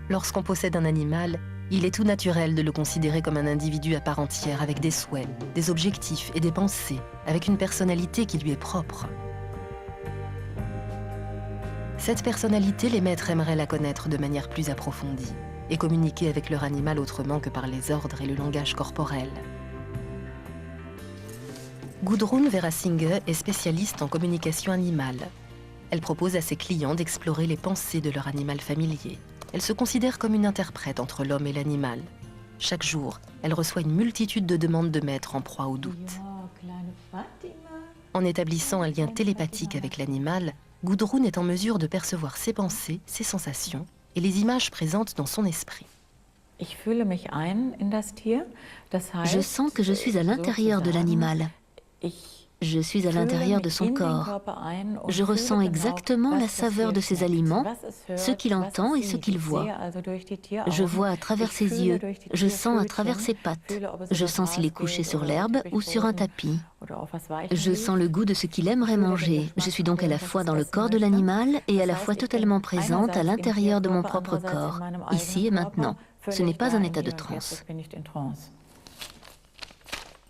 Lorsqu'on possède un animal, il est tout naturel de le considérer comme un individu à part entière, avec des souhaits, des objectifs et des pensées, avec une personnalité qui lui est propre. Cette personnalité, les maîtres aimeraient la connaître de manière plus approfondie et communiquer avec leur animal autrement que par les ordres et le langage corporel. Gudrun Verhasinge est spécialiste en communication animale. Elle propose à ses clients d'explorer les pensées de leur animal familier. Elle se considère comme une interprète entre l'homme et l'animal. Chaque jour, elle reçoit une multitude de demandes de maîtres en proie au doute. En établissant un lien télépathique avec l'animal, Gudrun est en mesure de percevoir ses pensées, ses sensations et les images présentes dans son esprit. Je sens que je suis à l'intérieur de l'animal. Je suis à l'intérieur de son corps. Je ressens exactement la saveur de ses aliments, ce qu'il entend et ce qu'il voit. Je vois à travers ses yeux, je sens à travers ses pattes. Je sens s'il est couché sur l'herbe ou sur un tapis. Je sens le goût de ce qu'il aimerait manger. Je suis donc à la fois dans le corps de l'animal et à la fois totalement présente à l'intérieur de mon propre corps, ici et maintenant. Ce n'est pas un état de transe.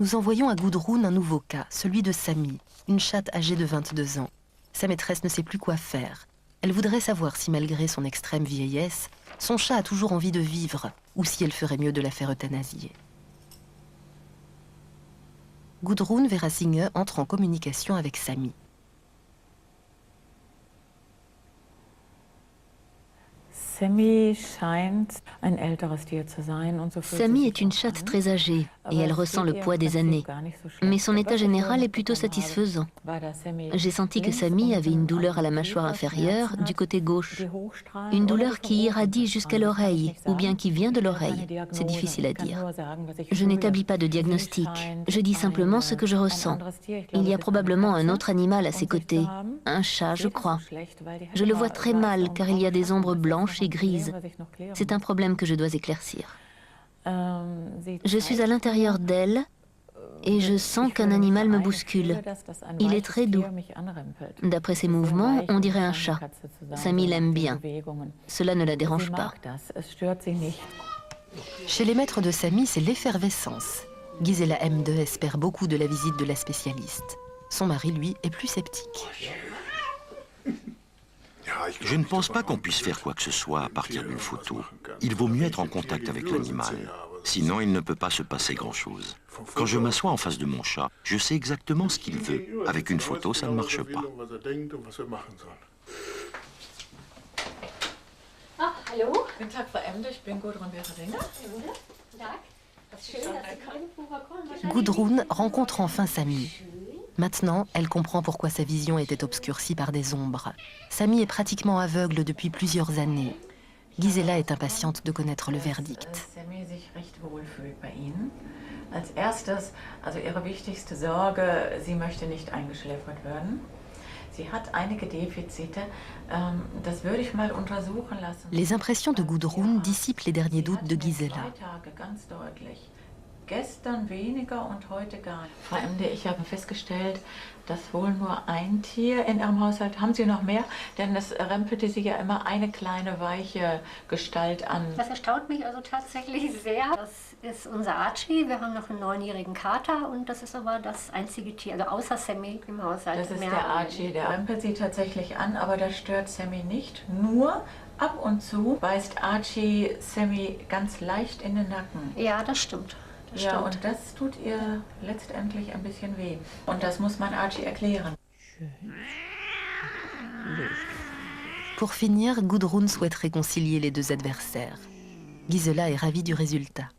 Nous envoyons à Gudrun un nouveau cas, celui de Sami, une chatte âgée de 22 ans. Sa maîtresse ne sait plus quoi faire. Elle voudrait savoir si, malgré son extrême vieillesse, son chat a toujours envie de vivre, ou si elle ferait mieux de la faire euthanasier. Gudrun Verhasinge entre en communication avec Sami. Sami est une chatte très âgée et elle ressent le poids des années. Mais son état général est plutôt satisfaisant. J'ai senti que Sami avait une douleur à la mâchoire inférieure du côté gauche. Une douleur qui irradie jusqu'à l'oreille ou bien qui vient de l'oreille. C'est difficile à dire. Je n'établis pas de diagnostic. Je dis simplement ce que je ressens. Il y a probablement un autre animal à ses côtés. Un chat, je crois. Je le vois très mal car il y a des ombres blanches et grises. C'est un problème que je dois éclaircir. Je suis à l'intérieur d'elle et je sens qu'un animal me bouscule. Il est très doux. D'après ses mouvements, on dirait un chat. Sami l'aime bien. Cela ne la dérange pas. Chez les maîtres de Sami, c'est l'effervescence. Gisela M2 espère beaucoup de la visite de la spécialiste. Son mari, lui, est plus sceptique. Je ne pense pas qu'on puisse faire quoi que ce soit à partir d'une photo. Il vaut mieux être en contact avec l'animal. Sinon, il ne peut pas se passer grand-chose. Quand je m'assois en face de mon chat, je sais exactement ce qu'il veut. Avec une photo, ça ne marche pas. Ah, hallo. Guten Tag, Frau Emde, ich bin Gudrun Verhasinge. Gudrun rencontre enfin Sami. Maintenant, elle comprend pourquoi sa vision était obscurcie par des ombres. Sami est pratiquement aveugle depuis plusieurs années. Gisela est impatiente de connaître le verdict. Sami sich recht wohl fühlt bei Ihnen. Als erstes, also ihre wichtigste Sorge, sie möchte nicht eingeschläfert werden. Sie hat einige Defizite, das würde ich mal untersuchen lassen. Les impressions de Gudrun dissipent les derniers doutes de Gisela. Gestern weniger und heute gar nicht. Frau Emde, ich habe festgestellt, dass wohl nur ein Tier in Ihrem Haushalt, haben Sie noch mehr? Denn es rempelte Sie ja immer eine kleine weiche Gestalt an. Das erstaunt mich also tatsächlich sehr. Das ist unser Archie. Wir haben noch einen 9-jährigen Kater und das ist aber das einzige Tier, also außer Sammy im Haushalt. Das ist der Archie, der rempelt Sie tatsächlich an, aber das stört Sammy nicht. Nur ab und zu beißt Archie Sammy ganz leicht in den Nacken. Ja, das stimmt. Ja, und das tut ihr letztendlich ein bisschen weh. Und das muss man Archie erklären. Pour finir, Gudrun souhaite réconcilier les deux adversaires. Gisela est ravie du résultat.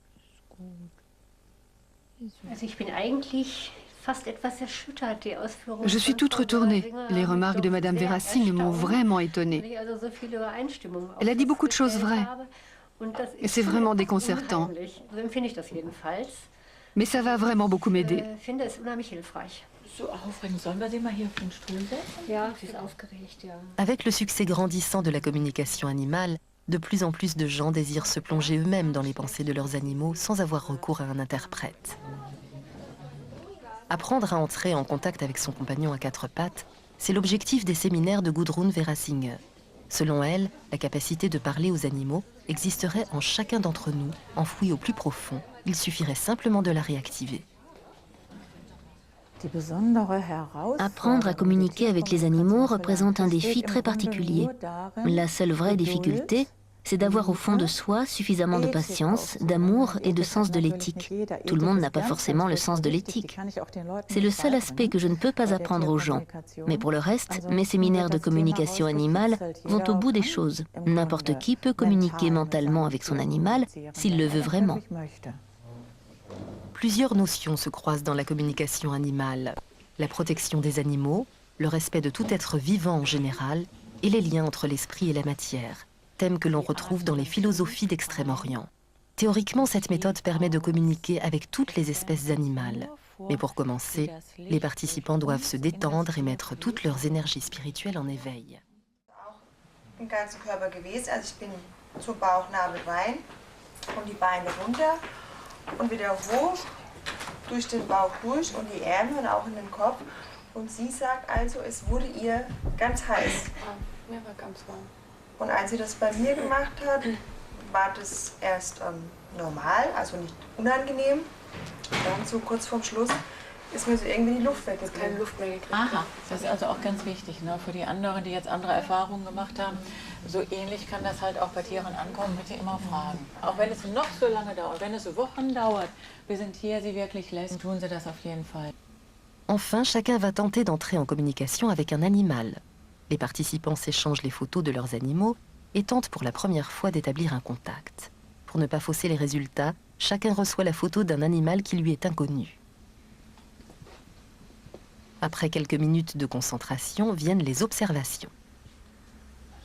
Also ich bin eigentlich fast etwas erschüttert, die Ausführungen. Je suis toute retournée. Les remarques de Madame Verhasinge m'ont vraiment étonnée. Elle a dit beaucoup de choses vraies. Et c'est vraiment déconcertant. Mais ça va vraiment beaucoup m'aider. Avec le succès grandissant de la communication animale, de plus en plus de gens désirent se plonger eux-mêmes dans les pensées de leurs animaux sans avoir recours à un interprète. Apprendre à entrer en contact avec son compagnon à quatre pattes, c'est l'objectif des séminaires de Gudrun Verhasinge. Selon elle, la capacité de parler aux animaux existerait en chacun d'entre nous, enfouie au plus profond. Il suffirait simplement de la réactiver. Apprendre à communiquer avec les animaux représente un défi très particulier. La seule vraie difficulté, c'est d'avoir au fond de soi suffisamment de patience, d'amour et de sens de l'éthique. Tout le monde n'a pas forcément le sens de l'éthique. C'est le seul aspect que je ne peux pas apprendre aux gens. Mais pour le reste, mes séminaires de communication animale vont au bout des choses. N'importe qui peut communiquer mentalement avec son animal s'il le veut vraiment. Plusieurs notions se croisent dans la communication animale. La protection des animaux, le respect de tout être vivant en général et les liens entre l'esprit et la matière, thème que l'on retrouve dans les philosophies d'Extrême-Orient. Théoriquement, cette méthode permet de communiquer avec toutes les espèces animales. Mais pour commencer, les participants doivent se détendre et mettre toutes leurs énergies spirituelles en éveil. Im ganzen Körper gewesen, also ich bin zum Bauchnabel rein und die Beine runter und wieder hoch, durch den Bauch durch und die Ärmel und auch in den Kopf. Und sie sagt also, es wurde ihr ganz heiß. Mir war ganz warm. Und als sie das bei mir gemacht hat, war das erst normal, also nicht unangenehm. Dann so kurz vorm Schluss ist mir so irgendwie die Luft weggegangen. Keine Luft mehr gekriegt. Aha, das ist also auch ganz wichtig, ne? Für die anderen, die jetzt andere Erfahrungen gemacht haben. So ähnlich kann das halt auch bei Tieren ankommen, bitte immer fragen. Auch wenn es noch so lange dauert, wenn es Wochen dauert, wir sind hier, sie wirklich lässt, tun sie das auf jeden Fall. Enfin, chacun va tenter d'entrer en communication avec un animal. Les participants s'échangent les photos de leurs animaux et tentent pour la première fois d'établir un contact. Pour ne pas fausser les résultats, chacun reçoit la photo d'un animal qui lui est inconnu. Après quelques minutes de concentration, viennent les observations.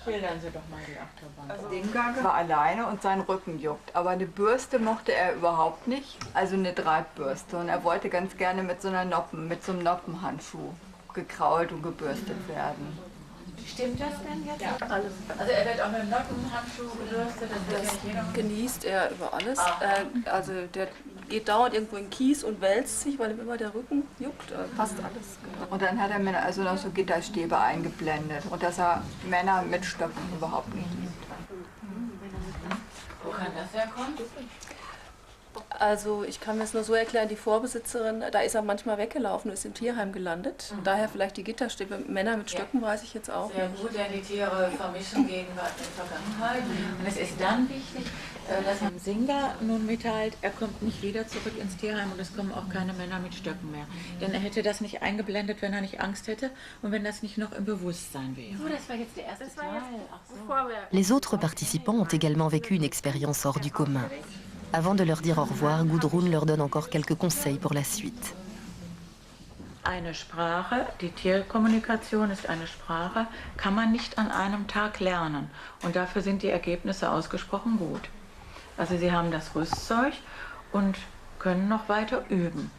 Schildern Sie doch mal die Achterbahn. Also Dingang war alleine und sein Rücken juckt. Aber eine Bürste mochte er überhaupt nicht, also eine Drahtbürste. Und er wollte ganz gerne mit so einem Noppenhandschuh gekrault und gebürstet werden. Stimmt das denn jetzt? Ja, alles. Also er wird auch mit dem Noppenhandschuh gebürstet, Das genießt er über alles. Also der geht dauernd irgendwo in Kies und wälzt sich, weil ihm immer der Rücken juckt. Passt alles. Und dann hat er mir also noch so Gitterstäbe eingeblendet. Und dass er Männer mit Stöcken überhaupt nicht liebt. Wo kann das herkommen? Also ich kann mir es nur so erklären, die Vorbesitzerin, da ist er manchmal weggelaufen und ist im Tierheim gelandet. Daher vielleicht die Gitterstäbe. Männer mit Stöcken weiß ich jetzt auch Sehr nicht. gut, denn die Tiere vermischen Gegenwart und Vergangenheit. Und es ist dann wichtig, dass ein Singer nun mitteilt, er kommt nicht wieder zurück ins Tierheim und es kommen auch keine Männer mit Stöcken mehr. Denn er hätte das nicht eingeblendet, wenn er nicht Angst hätte und wenn das nicht noch im Bewusstsein wäre. So, das war jetzt der erste Teil. Les autres participants ont également vécu une expérience hors du commun. Avant de leur dire au revoir, Gudrun leur donne encore quelques conseils pour la suite. Eine Sprache, die Tierkommunikation ist eine Sprache, kann man nicht an einem Tag lernen. Und dafür sind die Ergebnisse ausgesprochen gut. Also sie haben das Rüstzeug und können noch weiter üben.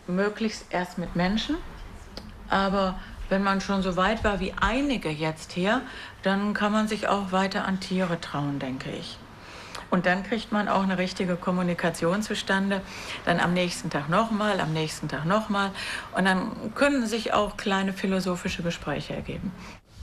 Möglichst erst mit Menschen, aber wenn man schon so weit war wie einige jetzt hier, dann kann man sich auch weiter an Tiere trauen, denke ich. Und dann kriegt man auch eine richtige Kommunikation zustande. Dann am nächsten Tag nochmal, am nächsten Tag nochmal. Und dann können sich auch kleine philosophische Gespräche ergeben.